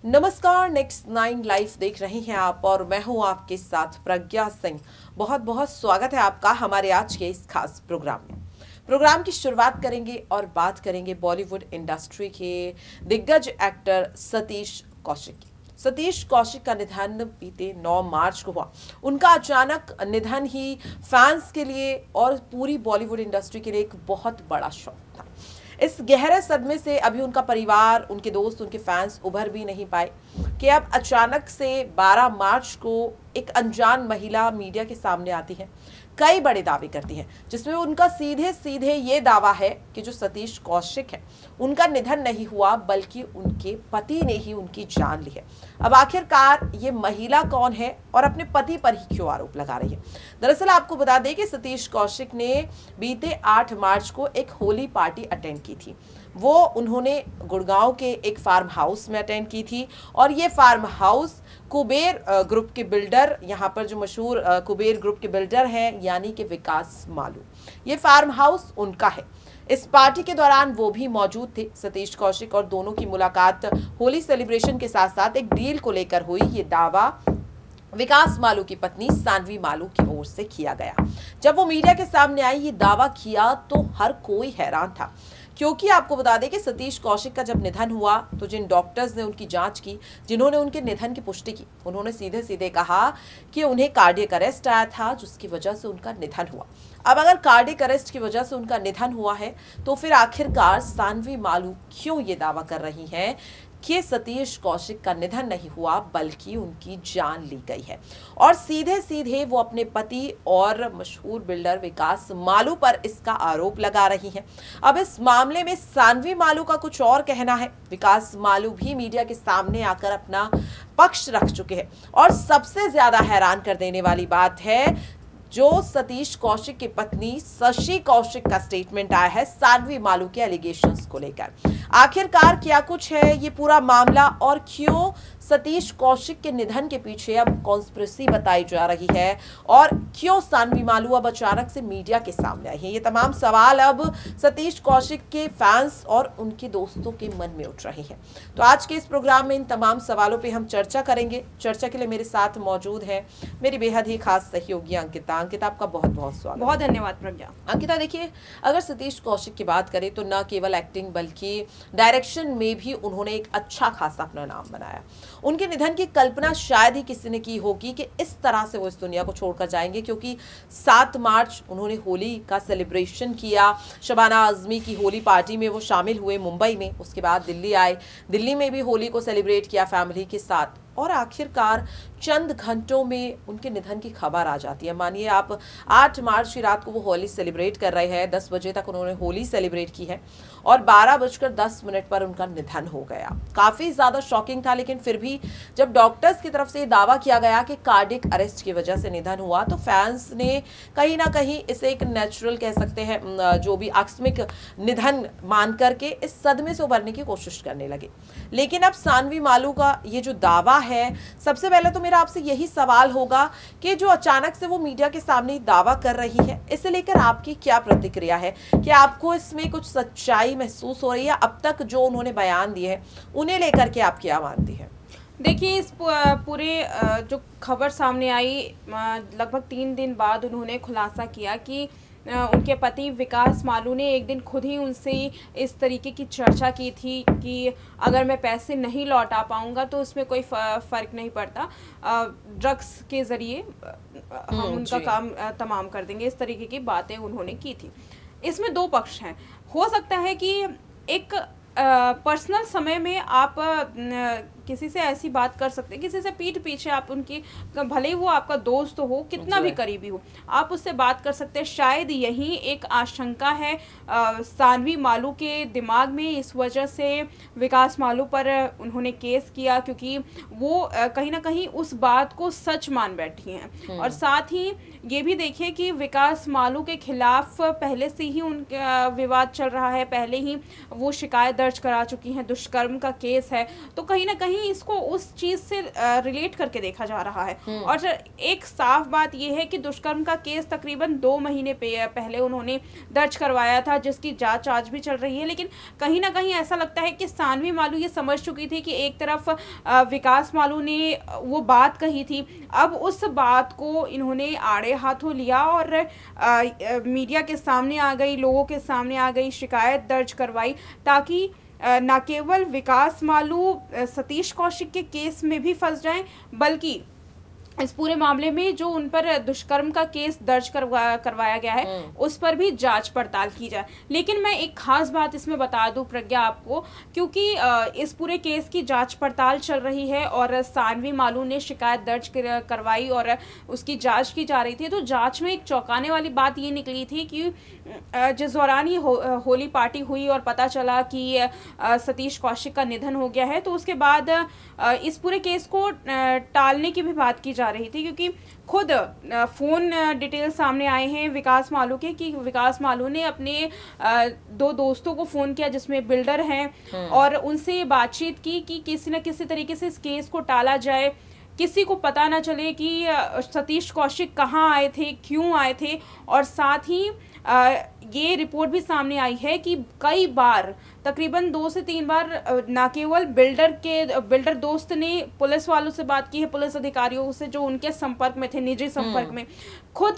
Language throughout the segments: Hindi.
नमस्कार, नेक्स्ट 9 लाइव देख रहे हैं आप और मैं हूं आपके साथ प्रज्ञा सिंह। बहुत बहुत स्वागत है आपका हमारे आज के इस खास प्रोग्राम में। प्रोग्राम की शुरुआत करेंगे और बात करेंगे बॉलीवुड इंडस्ट्री के दिग्गज एक्टर सतीश कौशिक की। सतीश कौशिक का निधन बीते 9 मार्च को हुआ। उनका अचानक निधन ही फैंस के लिए और पूरी बॉलीवुड इंडस्ट्री के लिए एक बहुत बड़ा शॉक था। इस गहरे सदमे से अभी उनका परिवार, उनके दोस्त, उनके फैंस उभर भी नहीं पाए कि अब अचानक से 12 मार्च को एक अनजान महिला मीडिया के सामने आती है, कई बड़े दावे करती है, जिसमें उनका सीधे सीधे ये दावा है कि जो सतीश कौशिक है उनका निधन नहीं हुआ बल्कि उनके पति ने ही उनकी जान ली है। अब आखिरकार ये महिला कौन है और अपने पति पर ही क्यों आरोप लगा रही है? दरअसल आपको बता दें कि सतीश कौशिक ने बीते 8 मार्च को एक होली पार्टी अटेंड की थी। वो उन्होंने गुड़गांव के एक फार्म हाउस में अटेंड की थी और ये फार्म हाउस कुबेर ग्रुप के बिल्डर, यहाँ पर जो मशहूर कुबेर ग्रुप के बिल्डर हैं यानी कि विकास मालू, ये फार्म हाउस उनका है। इस पार्टी के दौरान वो भी मौजूद थे। सतीश कौशिक और दोनों की मुलाकात होली सेलिब्रेशन के साथ साथ एक डील को लेकर हुई। ये दावा विकास मालू की पत्नी सानवी मालू की ओर से किया गया। जब वो मीडिया के सामने आई, ये दावा किया तो हर कोई हैरान था, क्योंकि आपको बता दें कि सतीश कौशिक का जब निधन हुआ तो जिन डॉक्टर्स ने उनकी जांच की, जिन्होंने उनके निधन की पुष्टि की, उन्होंने सीधे सीधे कहा कि उन्हें कार्डियक अरेस्ट आया था जिसकी वजह से उनका निधन हुआ। अब अगर कार्डियक अरेस्ट की वजह से उनका निधन हुआ है तो फिर आखिरकार सानवी मालू क्यों ये दावा कर रही हैं कि सतीश कौशिक का निधन नहीं हुआ बल्कि उनकी जान ली गई है? और सीधे सीधे वो अपने पति और मशहूर बिल्डर विकास मालू पर इसका आरोप लगा रही हैं। अब इस मामले में सानवी मालू का कुछ और कहना है। विकास मालू भी मीडिया के सामने आकर अपना पक्ष रख चुके हैं और सबसे ज्यादा हैरान कर देने वाली बात है जो सतीश कौशिक की पत्नी शशि कौशिक का स्टेटमेंट आया है सानवी मालू के एलिगेशंस को लेकर। आखिरकार क्या कुछ है ये पूरा मामला और क्यों सतीश कौशिक के निधन के पीछे अब कॉन्स्पिरेसी बताई जा रही है और क्यों सानवी मालू अब अचानक से मीडिया के सामने आई है? ये तमाम सवाल अब सतीश कौशिक के फैंस और उनके दोस्तों के मन में उठ रहे हैं। तो आज के इस प्रोग्राम में इन तमाम सवालों पे हम चर्चा करेंगे। चर्चा के लिए मेरे साथ मौजूद है मेरी बेहद ही खास सहयोगी अंकिता। अंकिता, आपका बहुत बहुत स्वागत। बहुत धन्यवाद प्रज्ञा। अंकिता, देखिए, अगर सतीश कौशिक की बात करें तो न केवल एक्टिंग बल्कि डायरेक्शन में भी उन्होंने एक अच्छा खासा अपना नाम बनाया। उनके निधन की कल्पना शायद ही किसी ने की होगी कि इस तरह से वो इस दुनिया को छोड़कर जाएंगे, क्योंकि 7 मार्च उन्होंने होली का सेलिब्रेशन किया। शबाना आजमी की होली पार्टी में वो शामिल हुए मुंबई में, उसके बाद दिल्ली आए, दिल्ली में भी होली को सेलिब्रेट किया फैमिली के साथ और आखिरकार चंद घंटों में उनके निधन की खबर आ जाती है। मानिए आप 8 मार्च की रात को वो होली सेलिब्रेट कर रहे हैं, 10 बजे तक उन्होंने होली सेलिब्रेट की है और 12:10 पर उनका निधन हो गया। काफ़ी ज़्यादा शॉकिंग था, लेकिन फिर भी जब डॉक्टर्स की तरफ से ये दावा किया गया कि कार्डियक अरेस्ट की वजह से निधन हुआ तो फैंस ने कहीं ना कहीं इसे एक नेचुरल कह सकते हैं, जो भी आकस्मिक निधन मान करके इस सदमे से उभरने की कोशिश करने लगे। लेकिन अब सानवी मालू का ये जो दावा है, सबसे पहले तो मेरा आपसे यही सवाल होगा कि जो अचानक से वो मीडिया के सामने दावा कर रही है, इसे लेकर आपकी क्या प्रतिक्रिया है? कि आपको इसमें कुछ सच्चाई महसूस हो रही है? अब तक जो उन्होंने बयान दिए हैं उन्हें लेकर के आप क्या मानती हैं? देखिए, इस पूरे जो खबर सामने आई लगभग 3 दिन बाद उन्होंने खुलासा किया कि उनके पति विकास मालू ने एक दिन खुद ही उनसे इस तरीके की चर्चा की थी कि अगर मैं पैसे नहीं लौटा पाऊंगा तो उसमें कोई फ़र्क नहीं पड़ता, ड्रग्स के ज़रिए हम उनका काम तमाम कर देंगे। इस तरीके की बातें उन्होंने की थी। इसमें 2 पक्ष हैं। हो सकता है कि एक पर्सनल समय में आप किसी से ऐसी बात कर सकते हैं, किसी से पीठ पीछे आप उनकी, भले ही वो आपका दोस्त हो, कितना भी करीबी हो, आप उससे बात कर सकते हैं। शायद यही एक आशंका है सानवी मालू के दिमाग में, इस वजह से विकास मालू पर उन्होंने केस किया, क्योंकि वो कहीं ना कहीं उस बात को सच मान बैठी हैं। और साथ ही ये भी देखिए कि विकास मालू के खिलाफ पहले से ही उनका विवाद चल रहा है, पहले ही वो शिकायत दर्ज करा चुकी हैं, दुष्कर्म का केस है। तो कहीं ना कहीं कहीं इसको उस चीज से रिलेट करके देखा जा रहा है। और एक साफ बात यह है कि दुष्कर्म का केस तकरीबन 2 महीने पहले उन्होंने दर्ज करवाया था, जिसकी जांच आज भी चल रही है। लेकिन कहीं ना कहीं ऐसा लगता है कि सानवी मालू ये समझ चुकी थी कि एक तरफ विकास मालू ने वो बात कही थी, अब उस बात को इन्होंने आड़े हाथों लिया और मीडिया के सामने आ गई, लोगों के सामने आ गई, शिकायत दर्ज करवाई, ताकि न केवल विकास मालू सतीश कौशिक के केस में भी फंस जाएं, बल्कि इस पूरे मामले में जो उन पर दुष्कर्म का केस दर्ज करवाया गया है उस पर भी जांच पड़ताल की जाए। लेकिन मैं एक खास बात इसमें बता दूं प्रज्ञा आपको, क्योंकि इस पूरे केस की जांच पड़ताल चल रही है और सानवी मालू ने शिकायत दर्ज करवाई और उसकी जांच की जा रही थी। तो जांच में एक चौंकाने वाली बात ये निकली थी कि जिस दौरान ये होली पार्टी हुई और पता चला कि सतीश कौशिक का निधन हो गया है, तो उसके बाद इस पूरे केस को टालने की भी बात की जा रही थी, क्योंकि खुद फ़ोन डिटेल सामने आए हैं विकास मालू के कि विकास मालू ने अपने 2 दोस्तों को फ़ोन किया जिसमें बिल्डर हैं और उनसे बातचीत की कि किसी न किसी तरीके से इस केस को टाला जाए, किसी को पता ना चले कि सतीश कौशिक कहाँ आए थे, क्यों आए थे। और साथ ही ये रिपोर्ट भी सामने आई है कि कई बार, तकरीबन 2 से 3 बार, ना केवल बिल्डर दोस्त ने पुलिस वालों से बात की है, पुलिस अधिकारियों से जो उनके संपर्क में थे, निजी संपर्क में, खुद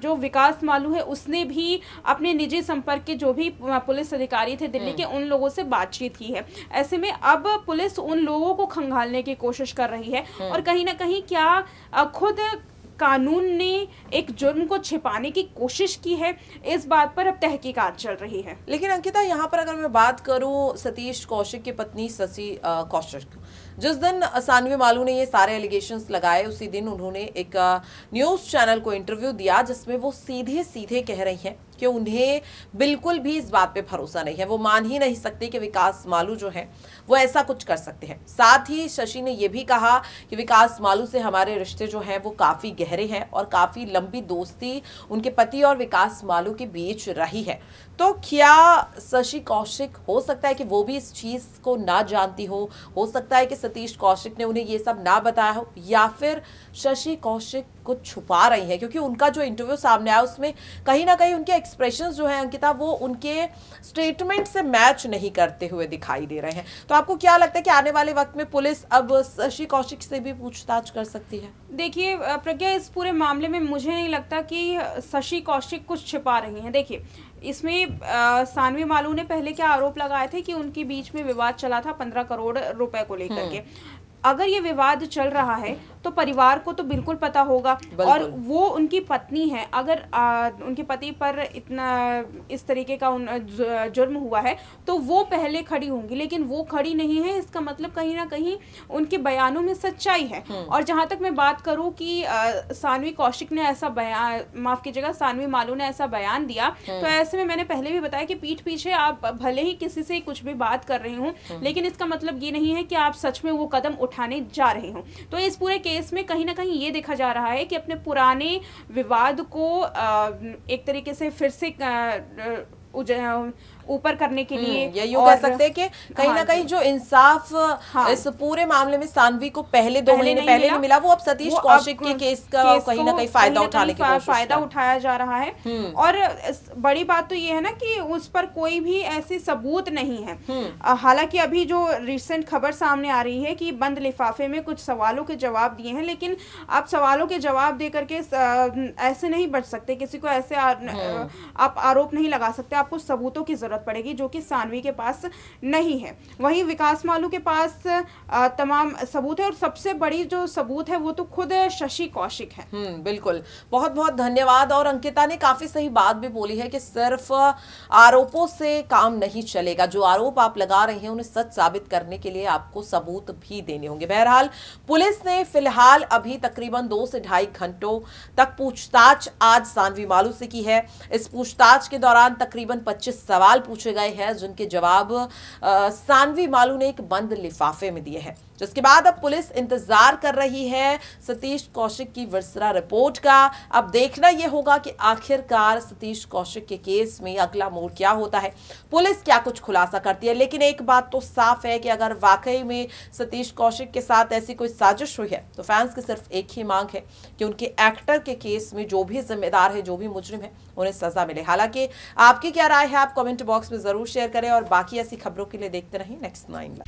जो विकास मालू है उसने भी अपने निजी संपर्क के जो भी पुलिस अधिकारी थे दिल्ली के, उन लोगों से बातचीत की है। ऐसे में अब पुलिस उन लोगों को खंगालने की कोशिश कर रही है और कहीं ना कहीं क्या खुद कानून ने एक जुर्म को छिपाने की कोशिश की है, इस बात पर अब तहकीकात चल रही है। लेकिन अंकिता, यहाँ पर अगर मैं बात करूँ सतीश कौशिक की पत्नी शशि कौशिक, जिस दिन सानवी मालू ने ये सारे एलिगेशंस लगाए उसी दिन उन्होंने एक न्यूज़ चैनल को इंटरव्यू दिया जिसमें वो सीधे सीधे कह रही हैं कि उन्हें बिल्कुल भी इस बात पे भरोसा नहीं है, वो मान ही नहीं सकते कि विकास मालू जो है वो ऐसा कुछ कर सकते हैं। साथ ही शशि ने यह भी कहा कि विकास मालू से हमारे रिश्ते जो हैं वो काफ़ी गहरे हैं और काफ़ी लंबी दोस्ती उनके पति और विकास मालू के बीच रही है। तो क्या शशि कौशिक, हो सकता है कि वो भी इस चीज़ को ना जानती हो सकता है कि सतीश कौशिक ने उन्हें ये सब ना बताया हो, या फिर शशि कौशिक कुछ छुपा रही है, क्योंकि उनका जो इंटरव्यू सामने आया उसमें कहीं ना कहीं उनके एक्सप्रेशंस जो है अंकिता वो उनके स्टेटमेंट से मैच नहीं करते हुए दिखाई दे रहे हैं। तो आपको क्या लगता है कि आने वाले वक्त में पुलिस अब शशि कौशिक से भी पूछताछ कर सकती है? देखिए प्रज्ञा, इस पूरे मामले में मुझे नहीं लगता कि शशि कौशिक कुछ छिपा रही हैं। देखिए, इसमें सानवी मालू ने पहले क्या आरोप लगाए थे कि उनके बीच में विवाद चला था 15 करोड़ रुपए को लेकर के। अगर ये विवाद चल रहा है तो परिवार को तो बिल्कुल पता होगा, और वो उनकी पत्नी है। अगर उनके पति पर इतना इस तरीके का जुर्म हुआ है तो वो पहले खड़ी होंगी, लेकिन वो खड़ी नहीं है, इसका मतलब कहीं ना कहीं उनके बयानों में सच्चाई है। और जहाँ तक मैं बात करूँ कि सानवी कौशिक ने ऐसा बयान, माफ कीजिएगा, सानवी मालू ने ऐसा बयान दिया, तो ऐसे में मैंने पहले भी बताया कि पीठ पीछे आप भले ही किसी से कुछ भी बात कर रहे हो, लेकिन इसका मतलब ये नहीं है कि आप सच में वो कदम उठाने जा रहे हो। तो इस पूरे केस में कहीं ना कहीं ये देखा जा रहा है कि अपने पुराने विवाद को एक तरीके से फिर से ऊपर करने के लिए, ये यूं कह सकते हैं कि कहीं ना कहीं जो इंसाफ इस पूरे मामले में सानवी को पहले 2 महीने पहले नहीं मिला, वो अब सतीश कौशिक के केस का कहीं ना कहीं फायदा उठाने की कोशिश, फायदा उठाया जा रहा है। और बड़ी बात तो ये है ना कि उस पर कोई भी ऐसी सबूत नहीं है। हालांकि अभी जो रिसेंट खबर सामने आ रही है कि बंद लिफाफे में कुछ सवालों के जवाब दिए हैं, लेकिन आप सवालों के जवाब दे करके ऐसे नहीं बच सकते, किसी को ऐसे आप आरोप नहीं लगा सकते, आपको सबूतों की जरूरत पड़ेगी, जो कि सानवी के पास नहीं है। वहीं विकास मालू के पास तमाम सबूत है, और सबसे बड़ी जो सबूत है वो तो खुद शशि कौशिक है। बिल्कुल, बहुत बहुत धन्यवाद। और अंकिता ने काफी सही बात भी बोली है कि सिर्फ आरोपों से काम नहीं चलेगा, जो आरोप आप लगा रहे हैं उन्हें सच साबित करने के लिए आपको सबूत भी देने होंगे। बहरहाल पुलिस ने फिलहाल अभी तकरीबन 2 से 2.5 घंटों तक पूछताछ आज सानवी मालू से की है। इस पूछताछ के दौरान तकरीबन 25 सवाल पूछे गए हैं, जिनके जवाब सानवी मालू ने एक बंद लिफाफे में दिए हैं। जिसके बाद अब पुलिस इंतजार कर रही है सतीश कौशिक की विस्रा रिपोर्ट का। अब देखना यह होगा कि आखिरकार सतीश कौशिक के केस में अगला मोड़ क्या होता है, पुलिस क्या कुछ खुलासा करती है। लेकिन एक बात तो साफ है कि अगर वाकई में सतीश कौशिक के साथ ऐसी कोई साजिश हुई है तो फैंस की सिर्फ एक ही मांग है कि उनके एक्टर के केस में जो भी जिम्मेदार है, जो भी मुजरिम है, उन्हें सजा मिले। हालांकि आपकी क्या राय है, आप कमेंट बॉक्स में जरूर शेयर करें और बाकी ऐसी खबरों के लिए देखते रहें नेक्स्ट 9 लाइव।